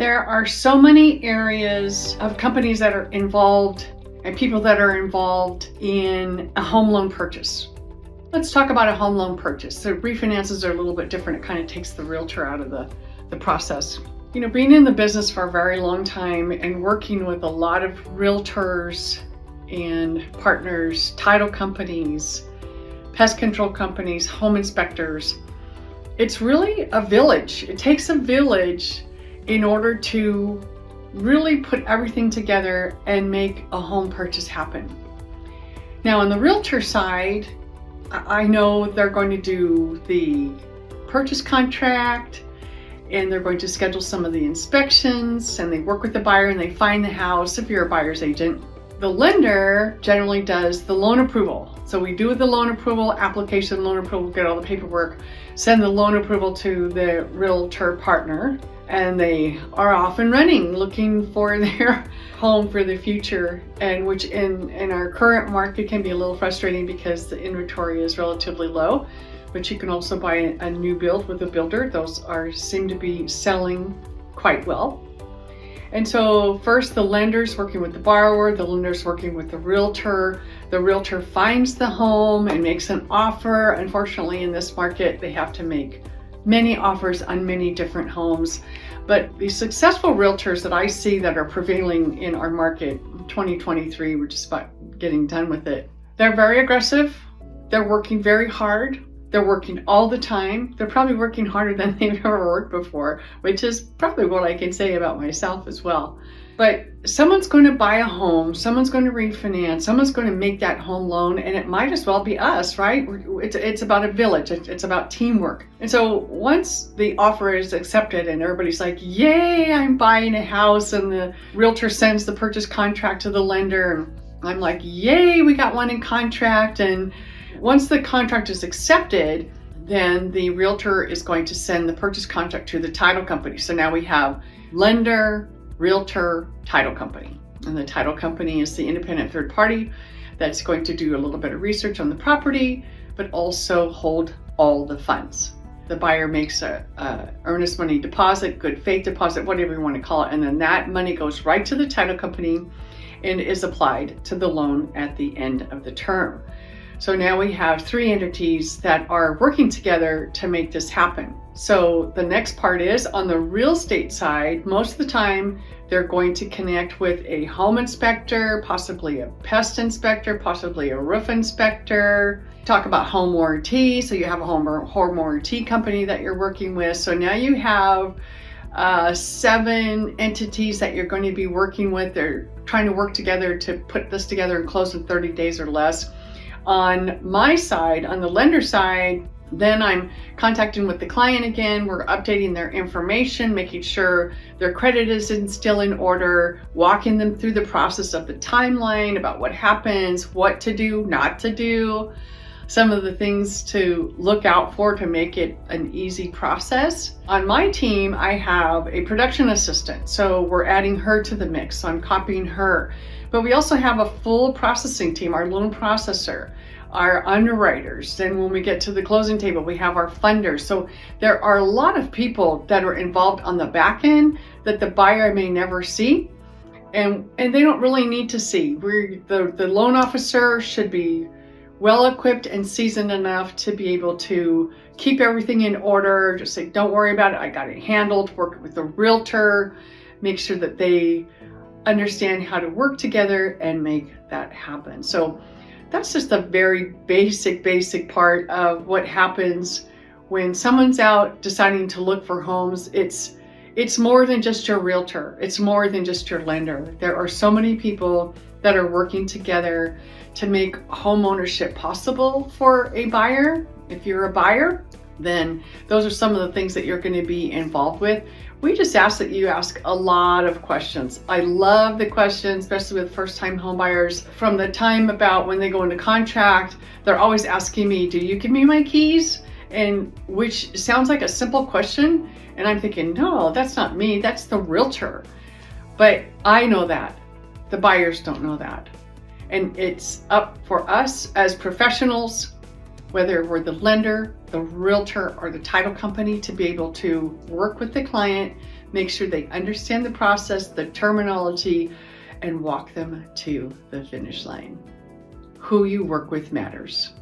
There are so many areas of companies that are involved and people that are involved in a home loan purchase. Let's talk about a home loan purchase. The refinances are a little bit different. It kind of takes the realtor out of the process. You know, being in the business for a very long time and working with a lot of realtors and partners, title companies, pest control companies, home inspectors, it's really a village. It takes a village in order to really put everything together and make a home purchase happen. Now on the realtor side, I know they're going to do the purchase contract and they're going to schedule some of the inspections, and they work with the buyer and they find the house if you're a buyer's agent. The lender generally does the loan approval. So we do the loan approval application, loan approval, get all the paperwork, send the loan approval to the realtor partner, and they are off and running looking for their home for the future, and which in our current market can be a little frustrating because the inventory is relatively low. But you can also buy a new build with a builder. Those seem to be selling quite well. And so first the lender's working with the borrower, the lender's working with the realtor finds the home and makes an offer. Unfortunately in this market, they have to make many offers on many different homes. But the successful realtors that I see that are prevailing in our market, 2023, we're just about getting done with it. They're very aggressive. They're working very hard. They're working all the time. They're probably working harder than they've ever worked before, which is probably what I can say about myself as well. But someone's going to buy a home, someone's going to refinance, someone's going to make that home loan, and it might as well be us, right? It's about a village, it's about teamwork. And so once the offer is accepted and everybody's like, yay, I'm buying a house, and the realtor sends the purchase contract to the lender, and I'm like, yay, we got one in contract. And once the contract is accepted, then the realtor is going to send the purchase contract to the title company. So now we have lender, realtor, title company. And the title company is the independent third party that's going to do a little bit of research on the property, but also hold all the funds. The buyer makes a earnest money deposit, good faith deposit, whatever you want to call it. And then that money goes right to the title company and is applied to the loan at the end of the term. So now we have three entities that are working together to make this happen. So the next part is on the real estate side, most of the time they're going to connect with a home inspector, possibly a pest inspector, possibly a roof inspector, talk about home warranty. So you have a home warranty company that you're working with. So now you have 7 entities that you're going to be working with. They're trying to work together to put this together and close in 30 days or less. On my side, on the lender side, then I'm contacting with the client again. We're updating their information, making sure their credit is still in order, walking them through the process of the timeline about what happens, what to do, not to do, some of the things to look out for to make it an easy process. On my team, I have a production assistant. So we're adding her to the mix. So I'm copying her. But we also have a full processing team, our loan processor, our underwriters. Then when we get to the closing table, we have our funders. So there are a lot of people that are involved on the back end that the buyer may never see. And they don't really need to see. The loan officer should be well equipped and seasoned enough to be able to keep everything in order. Just say, don't worry about it, I got it handled. Work with the realtor, make sure that they understand how to work together and make that happen. So that's just a very basic part of what happens when someone's out deciding to look for homes. It's more than just your realtor. It's more than just your lender. There are so many people that are working together to make home ownership possible for a buyer. If you're a buyer, then those are some of the things that you're going to be involved with. We just ask that you ask a lot of questions. I love the questions, especially with first-time home buyers. From the time about when they go into contract, they're always asking me, do you give me my keys? And which sounds like a simple question. And I'm thinking, no, that's not me, that's the realtor. But I know that. The buyers don't know that. And it's up for us as professionals, whether we're the lender, the realtor, or the title company, to be able to work with the client, make sure they understand the process, the terminology, and walk them to the finish line. Who you work with matters.